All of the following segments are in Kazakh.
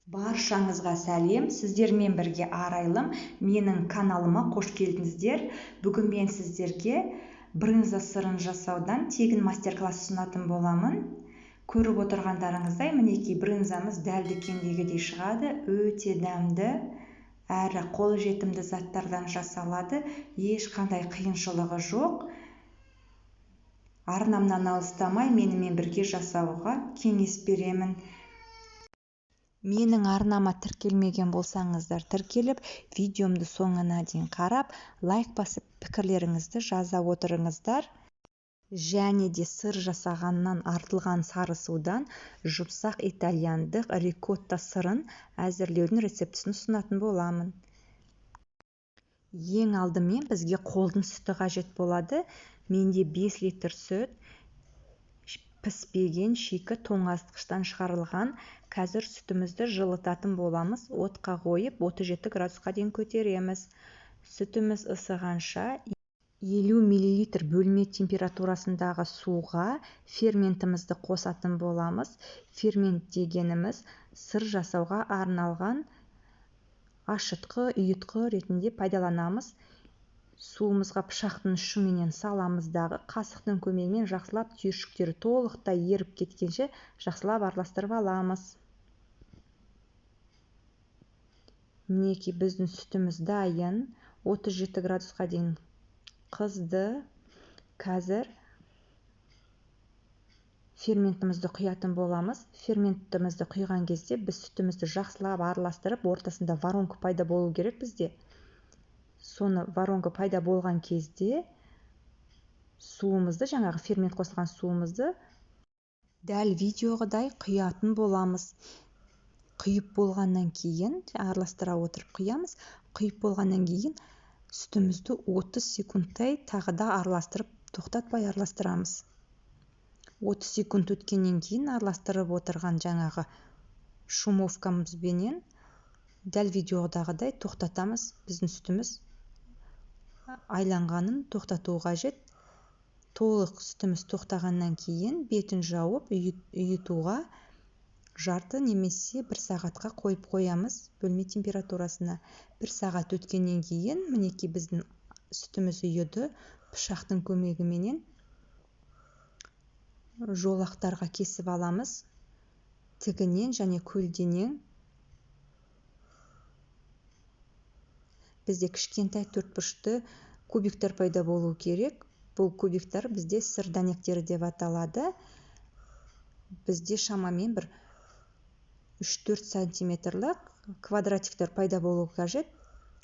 Баршаңызға сәлем, сіздермен бірге арайлым, менің каналыма қош келдіңіздер. Бүгін мен сіздерге брынза сырын жасаудан тегін мастер-класс ұсынатын боламын. Көріп отырғандарыңыздай, мінекей брынзамыз дәл дүкендегідей шығады, өте дәмді әрі қолжетімді заттардан жасалады, ешқандай қиыншылығы жоқ. Арнамнан алыстамай менімен бірге жасауға кеңес беремін. Менің арнама тіркелмеген болсаңыздар, тіркеліп, видеомды соңына дейін қарап, лайк басып, пікірлеріңізді жаза отырыңыздар. Және де сыр жасағаннан артылған сары судан жұмсақ итальяндық рикотта сырын әзірлеудің рецептісін ұсынатын боламын. Ең алдымен бізге қолдың сүті қажет болады. Менде 5 литр сүт, піспеген шикі тоңазытқыштан шығарылған. Қазір сүтімізді жылытатын боламыз. Отқа қойып 37 градусқа дейін көтереміз. Сүтіміз ысығанша 50 мл бөлме температурасындағы суға ферментімізді қосатын боламыз. Фермент дегеніміз сыр жасауға арналған ашытқы, үйітқы ретінде пайдаланамыз. Суымызға пышақтың ұшымен саламыздағы қасықтың көмегімен жақсылап түйіршіктері толықтай еріп кеткенше жақсылап араластырып аламыз. Мінекей біздің сүтіміз дайын, 37 градусқа дейін қызды. Қазір ферментімізді құятын боламыз. Ферментімізді құйған кезде біз сүтімізді жақсылап араластырып, ортасында воронка пайда болу керек бізде. Соны воронка пайда болған кезде суымызды, жаңағы фермент қосылған суымызды дәл видеоғыдай құятын боламыз. Құйып болғаннан кейін, араластыра отырып құямыз. Құйып болғаннан кейін сүтімізді 30 секундтай тағы да араластырып, тоқтатпай араластырамыз. 30 секунд өткеннен кейін араластырып отырған жаңағы шумовкамызбенен дәл видеодағыдай тоқтатамыз. Біздің сүтіміз айланғанын тоқтату қажет. Толық сүтіміз тоқтағаннан кейін бетін жауып үйітуға жарты немесе 1 сағатқа қойып қоямыз бөлме температурасына. 1 сағат өткеннен кейін мінекей біздің сүтіміз үйіді. Пышақтың көмегіменен жолақтарға кесіп аламыз. Тігінен және көлденең. Бізде кішкентай төртбұрышты кубиктер пайда болу керек. Бұл кубиктер бізде сыр дәнектері деп аталады. Бізде шамамен бір 3-4 сантиметрлік квадратиктер пайда болу қажет.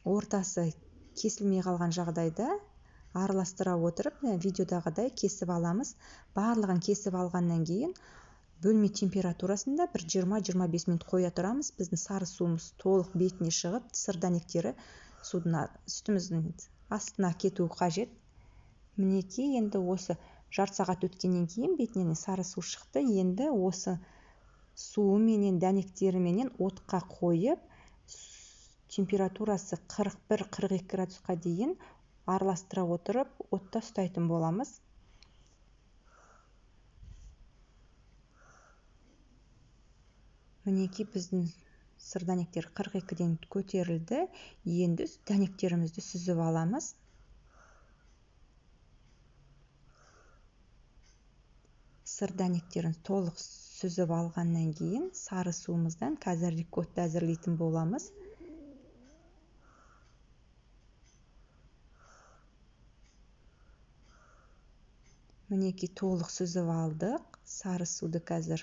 Ортасы кесілмей қалған жағдайда араластыра отырып, видеодағыдай кесіп аламыз. Барлығын кесіп алғаннан кейін бөлме температурасында бір 20-25 минут қоя тұрамыз. Біздің сары суымыз толық бетіне шығып, сыр дәнектері сүтіміздің астына кетуі қажет. Мінекей, енді осы жарты сағат өткеннен кейін бетінен сары су шықты. Енді осы суы менен дәнектері менен отқа қойып, температурасы 41-42 градусқа дейін араластыра отырып, отта ұстайтын боламыз. Мінекей біздің сыр дәнектері 42-ден көтерілді. Енді дәнектерімізді сүзіп аламыз. Сыр дәнектерін толық сүзіп алғаннан кейін сары суымыздан қазір рикотта әзірлейтін боламыз. Мінекей толық сүзіп алдық. Сары суды қазір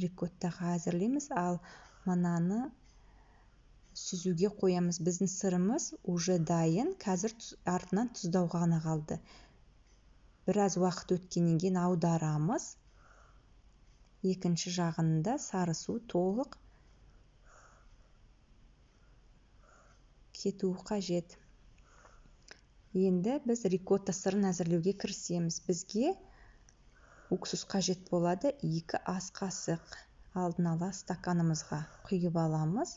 рикоттаға әзірлейміз, ал мынаны сүзуге қоямыз. Біздің сырымыз уже дайын. Қазір артынан тұздау ғана қалды. Біраз уақыт өткеннен кейін аударамыз. Екінші жағында сары су толық кетуі қажет. Енді біз рикотта сырын әзірлеуге кірісеміз. Бізге уксус қажет болады. 2 ас қасық алдын ала стаканымызға құйып аламыз.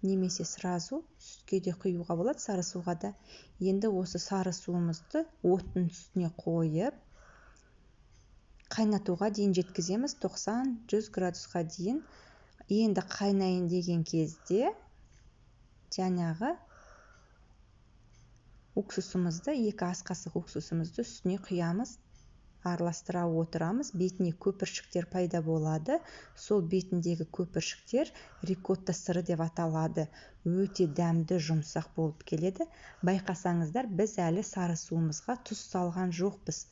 Немесе сразу сүтке де құюға болады, сары суға да. Енді осы сары суымызды оттың үстіне қойып, қайнатуға дейін жеткіземіз. 90-100 градусқа дейін енді қайнайын деген кезде жаңағы уксусымызды, 2 ас қасық уксусымызды үстіне құямыз, араластыра отырамыз. Бетіне көпіршіктер пайда болады. Сол бетіндегі көпіршіктер рикотта сыры деп аталады. Өте дәмді, жұмсақ болып келеді. Байқасаңыздар, біз әлі сары суымызға тұз салған жоқпыз.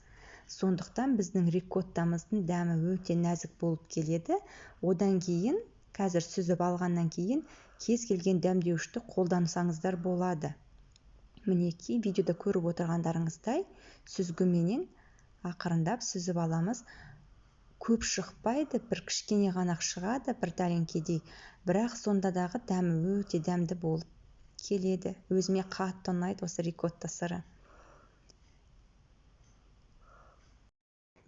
Сондықтан біздің рикоттамыздың дәмі өте нәзік болып келеді. Одан кейін, қазір сүзіп алғаннан кейін, кез келген дәмдеуішті қолдансаңыздар болады. Мінекей, видеода көріп отырғандарыңыздай, сүзгіменен ақырындап сүзіп аламыз. Көп шықпайды, бір кішкене ғана шығады, бір тәліңкедей. Бірақ сонда дағы дәмі өте дәмді болып келеді. Өзіме қатты ұнайды осы рикотта сыры.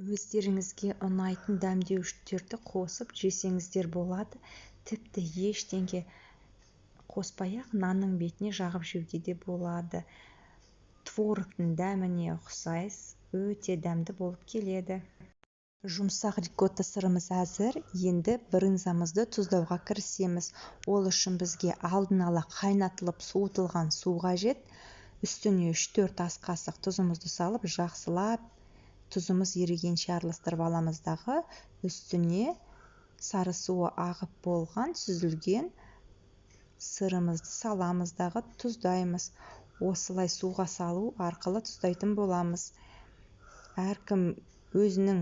Өздеріңізге ұнайтын дәмдеуіштерді қосып жесеңіздер болады. Тіпті ештеңе қоспай-ақ нанның бетіне жағып жеуге де болады. Творогтың дәміне ұқсайсыз, өте дәмді болып келеді. Жұмсақ рикотта сырымыз әзір. Енді брынзамызды тұздауға кірісеміз. Ол үшін бізге алдын ала қайнатылып суытылған су қажет. Үстіне 3-4 ас қасық тұзымызды салып, жақсылап тұзымыз ерігенше араластырып аламыз дағы. Үстіне сары суы ағып болған сүзілген сырымызды саламыз дағы, тұздаймыз. Осылай суға салу арқылы тұздайтын боламыз. Әркім өзінің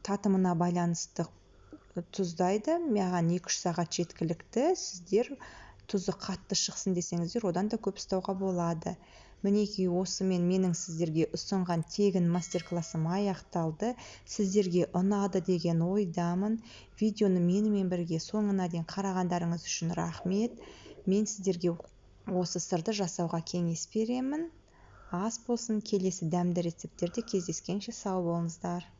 татымына байланысты тұздайды. Маған 2-3 сағат жеткілікті. Сіздер тұзы қатты шықсын десеңіздер, одан да көп ұстауға болады. Мінекей, осымен менің сіздерге ұсынған тегін мастер-классым аяқталды. Сіздерге ұнады деген ойдамын. Видеоны менімен бірге соңына дейін қарағандарыңыз үшін рахмет. Мен сіздерге осы сырды жасауға кеңес беремін. Ас болсын, келесі дәмді рецепттерде кездескенше сау болыңыздар.